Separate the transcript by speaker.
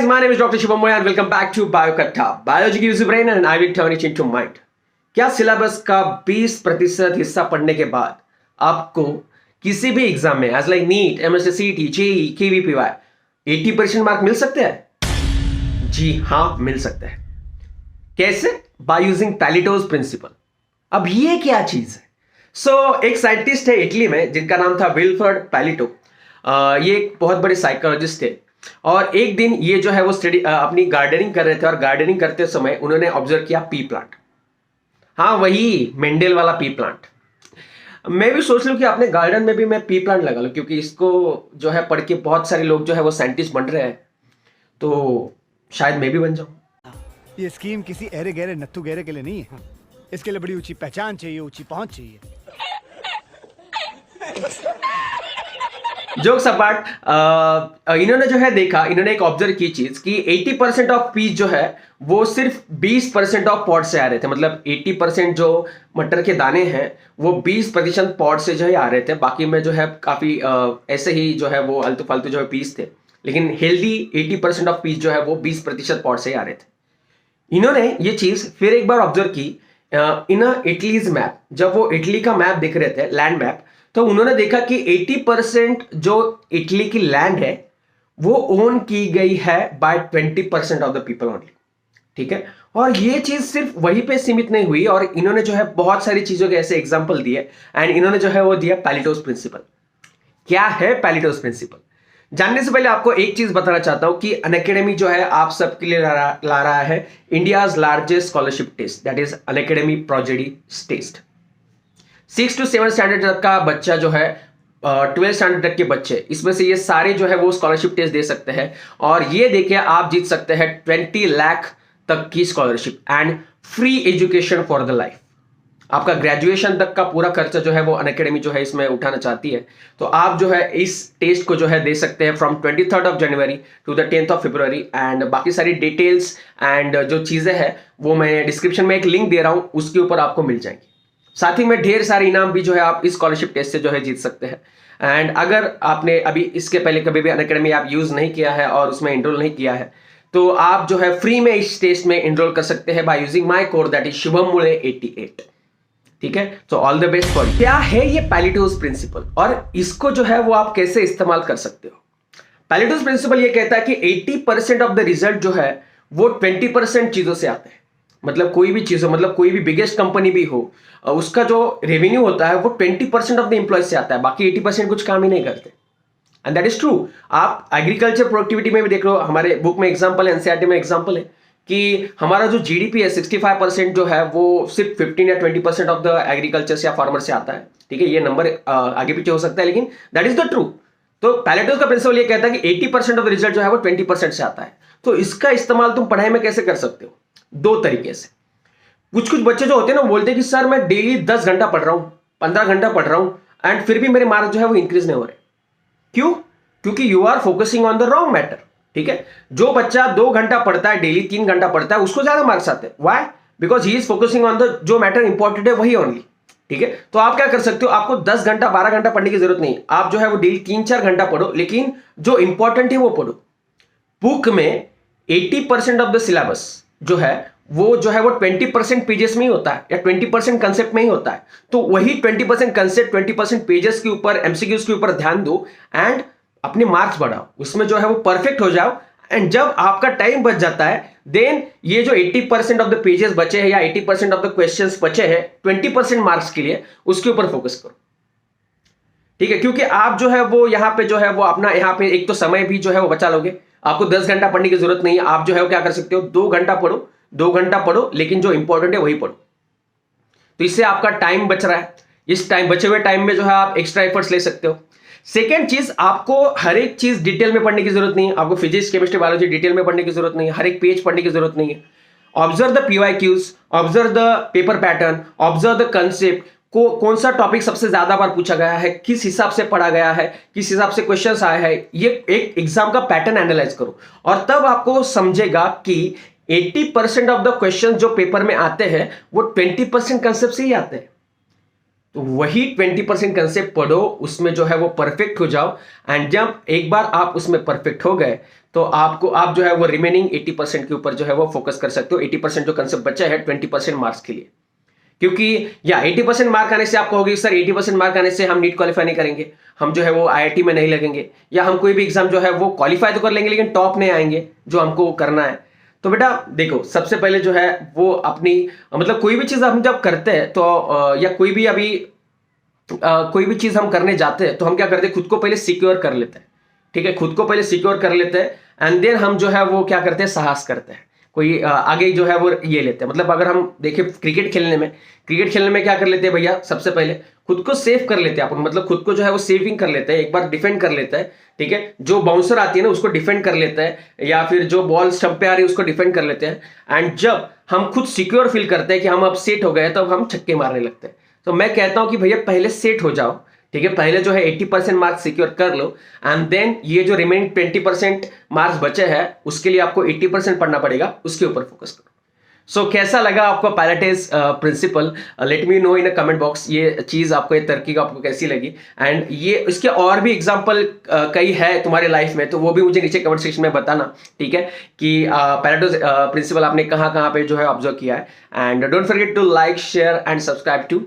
Speaker 1: guys, my name is Dr. Shubham Moya and welcome back to BioKatha. Biology gives you brain and I will turn it into mind. क्या syllabus का 20% हिस्सा पढ़ने के बाद आपको किसी भी एग्जाम में as like NEET, MSCT, JEE, KVPY 80% mark मिल सकते हैं? जी हाँ, मिल सकते हैं। कैसे? By using Pareto's principle. अब ये क्या चीज है? एक साइंटिस्ट है इटली में जिनका नाम था विल्फ्रेड पैलेटो। ये एक बहुत बड़े साइकोलॉजिस्ट थे और एक दिन ये जो है वो स्टडी अपनी गार्डनिंग कर रहे थे और गार्डनिंग करते समय उन्होंने ऑब्जर्व किया पी प्लांट। हाँ, वही मेंडल वाला पी प्लांट। मैं भी सोच लूं कि अपने गार्डन में भी मैं पी प्लांट लगा लूं, क्योंकि इसको जो है पढ़ के बहुत सारे लोग जो है वो साइंटिस्ट बन रहे हैं, तो शायद मैं भी बन जाऊं।
Speaker 2: ये स्कीम किसी अरे गहरे नत्थु गहरे के लिए नहीं है। इसके लिए बड़ी ऊंची पहचान चाहिए, ऊंची पहुंच चाहिए।
Speaker 1: जोक्स अपार्ट, इन्होंने जो है देखा, इन्होंने एक ऑब्जर्व की चीज कि 80% ऑफ पीस जो है वो सिर्फ 20% ऑफ पॉट से आ रहे थे। मतलब 80% जो मटर के दाने हैं वो 20% पॉट से जो है आ रहे थे, बाकी में जो है काफी ऐसे ही जो है वो आलतू फालतू जो है पीस थे, लेकिन हेल्दी 80% ऑफ पीस जो है वो 20% पॉट से ही आ रहे थे। इन्होंने ये चीज फिर एक बार ऑब्जर्व की इन इटलीज मैप। जब वो इटली का मैप देख रहे थे, लैंड मैप, तो उन्होंने देखा कि 80% जो इटली की लैंड है वो ओन की गई है by 20% of the people only. ठीक है, और ये चीज सिर्फ वहीं पे सीमित नहीं हुई और इन्होंने जो है बहुत सारी चीजों के ऐसे एग्जांपल दिए एंड इन्होंने जो है वो दिया पैलेटोज प्रिंसिपल। क्या है पैलेटोज प्रिंसिपल? जानने से पहले आपको एक चीज बताना चाहता हूं कि अनअकैडमी जो है आप सबके लिए ला रहा है India's largest scholarship test, that is Unacademy Prodigy test. 6 to 7 standard तक का बच्चा जो है 12 स्टैंडर्ड तक के बच्चे, इसमें से ये सारे जो है वो स्कॉलरशिप टेस्ट दे सकते हैं और ये देखिए आप जीत सकते हैं 20 लाख तक की scholarship and free education for the life. आपका ग्रेजुएशन तक का पूरा खर्चा जो है वो अनअकैडमी जो है इसमें उठाना चाहती है, तो आप जो है इस टेस्ट को जो है दे सकते हैं from 23rd of January to the 10th of February। And बाकी सारी डिटेल्स एंड जो चीजें हैं वो मैं डिस्क्रिप्शन में एक लिंक दे रहा हूं, उसके ऊपर आपको मिल जाएंगी। साथ ही में ढेर सारे इनाम भी जो है आप इस स्कॉलरशिप टेस्ट से जो है जीत सकते हैं। एंड अगर आपने अभी इसके पहले कभी भी अनअकैडमी आप यूज नहीं किया है और उसमें एनरोल नहीं किया है, तो आप जो है फ्री में इस टेस्ट में एनरोल कर सकते हैं by using my code, that is Shubham Mule 88। ठीक है, तो all the best for you. क्या है ये पैलेटोज प्रिंसिपल और इसको जो है वो आप कैसे इस्तेमाल कर सकते हो? पैलेटोज प्रिंसिपल ये कहता है कि 80% ऑफ द रिजल्ट जो है वो 20% चीजों से आते हैं। मतलब कोई भी चीज हो, मतलब कोई भी बिगेस्ट कंपनी भी हो, उसका जो रेवेन्यू होता है वो 20% ऑफ द एम्प्लॉयज से आता है, बाकी 80% कुछ काम ही नहीं करते। And that is true. आप एग्रीकल्चर प्रोडक्टिविटी में भी देख लो, हमारे बुक में एग्जांपल है, एनसीईआरटी में एग्जांपल है कि हमारा जो जीडीपी है 65% जो है वो सिर्फ 15 या 20% ऑफ द एग्रीकल्चर से या फार्मर से आता है। ठीक है, ये नंबर आगे पीछे हो सकता है, लेकिन दैट इज द ट्रू। तो पैलेटोज का प्रिंसिपल ये कहता है कि 80% ऑफ द रिजल्ट जो है वो 20% से आता है। तो इसका इस्तेमाल तुम पढ़ाई में कैसे कर सकते हो? दो तरीके से। कुछ बच्चे जो होते हैं ना, बोलते हैं कि सर मैं डेली 10 घंटा पढ़ रहा हूं, 15 घंटा पढ़ रहा हूं एंड फिर भी मेरे मार्क्स जो है वो इंक्रीज नहीं हो रहे। क्यों? क्योंकि you are focusing on the wrong matter. ठीक है, जो बच्चा 2 घंटा पढ़ता है डेली, 3 घंटा पढ़ता है, उसको ज्यादा मार्क्स आते हैं। Why? Because he is focusing on the जो मैटर इंपॉर्टेंट है वही ओनली। ठीक है, तो आप क्या कर सकते हो, आपको 10 घंटा 12 घंटा पढ़ने की जरूरत नहीं, आप जो है वो डेली 3-4 घंटा पढ़ो, लेकिन जो इंपॉर्टेंट है वो पढ़ो। बुक में 80% ऑफ द सिलेबस जो है वो जो है वो 20% पेजेस में ही होता है या 20% कंसेप्ट में ही होता है। तो वही 20% कंसेप्ट, 20% पेजेस के ऊपर, एमसीक्यूज के ऊपर ध्यान दो एंड अपने मार्क्स बढ़ाओ, उसमें जो है वो परफेक्ट हो जाओ। एंड जब आपका टाइम बच जाता है, देन ये जो 80% ऑफ द पेजेस बचे हैं या 80% ऑफ द क्वेश्चंस बचे हैं 20% मार्क्स के लिए, उसके ऊपर फोकस करो। ठीक है, क्योंकि आप जो है वो यहाँ पे जो है वो अपना यहाँ पे एक तो समय भी जो है वो बचा लोगे। आपको 10 घंटा पढ़ने की जरूरत नहीं है, आप जो है वो क्या कर सकते हो, 2 घंटा पढ़ो, 2 घंटा पढ़ो, लेकिन जो इंपॉर्टेंट है वही पढ़ो। तो इससे आपका टाइम बच रहा है। इस टाइम बचे हुए टाइम में जो है आप एक्स्ट्रा एफर्ट्स ले सकते हो। सेकेंड चीज, आपको हर एक चीज डिटेल में पढ़ने की जरूरत नहीं है। आपको फिजिक्स, केमिस्ट्री, बायोलॉजी डिटेल में पढ़ने की जरूरत नहीं है, हर एक पेज पढ़ने की जरूरत नहीं है। Observe the PYQs, observe the paper pattern, observe the concept, कौन सा टॉपिक सबसे ज्यादा बार पूछा गया है, किस हिसाब से पढ़ा गया है, किस हिसाब से क्वेश्चंस आए हैं, ये एक एग्जाम का पैटर्न एनालाइज करो और तब आपको समझेगा कि 80% ऑफ द क्वेश्चन जो पेपर में आते हैं वो 20% कंसेप्ट से ही आते हैं। तो वही 20% कंसेप्ट पढ़ो, उसमें जो है वो परफेक्ट हो जाओ, एंड जब एक बार आप उसमें परफेक्ट हो गए तो आप जो है वो रिमेनिंग 80% के ऊपर जो है वो फोकस कर सकते हो। 80% जो कंसेप्ट बचा है 20% मार्क्स के लिए, क्योंकि या 80% मार्क आने से आप कहोगे सर 80% मार्क आने से हम नीट क्वालिफाई नहीं करेंगे, हम जो है वो आईआईटी में नहीं लगेंगे, या हम कोई भी एग्जाम जो है वो क्वालिफाई तो कर लेंगे लेकिन टॉप नहीं आएंगे जो हमको करना है। तो बेटा देखो, सबसे पहले जो है वो अपनी मतलब कोई भी चीज हम जब करते हैं तो या कोई भी चीज हम करने जाते हैं तो हम क्या करते हैं, खुद को पहले सिक्योर कर लेते हैं। ठीक है, खुद को पहले सिक्योर कर लेते हैं एंड देन हम जो है वो क्या करते हैं, साहस करते हैं, कोई आगे जो है वो ये लेते हैं। मतलब अगर हम देखें क्रिकेट खेलने में क्या कर लेते हैं भैया, सबसे पहले खुद को सेव कर लेते हैं अपन, मतलब खुद को जो है वो सेविंग कर लेते हैं, एक बार डिफेंड कर लेते हैं। ठीक है, जो बाउंसर आती है ना उसको डिफेंड कर लेते हैं, या फिर जो बॉल स्टंप पे आ रही है उसको डिफेंड कर लेते हैं। एंड जब हम खुद सिक्योर फील करते हैं कि हम अब सेट हो गए, तब हम छक्के मारने लगते हैं। तो मैं कहता हूं कि भैया पहले सेट हो जाओ। ठीक है, पहले जो है 80% मार्क्स सिक्योर कर लो, एंड देन ये जो रिमेनिंग 20% मार्क्स बचे हैं उसके लिए आपको 80% पढ़ना पड़ेगा, उसके ऊपर फोकस करो। सो कैसा लगा आपको Pareto's principle, let me know in a comment box. ये चीज आपको, ये तरकीब आपको कैसी लगी, एंड ये इसके और भी एग्जांपल कई है तुम्हारे लाइफ में, तो वो भी मुझे नीचे कमेंट सेक्शन में बताना। ठीक है, कि पायलटेज प्रिंसिपल आपने कहाँ कहाँ पे जो है ऑब्जर्व किया है। And don't forget to like, share and subscribe to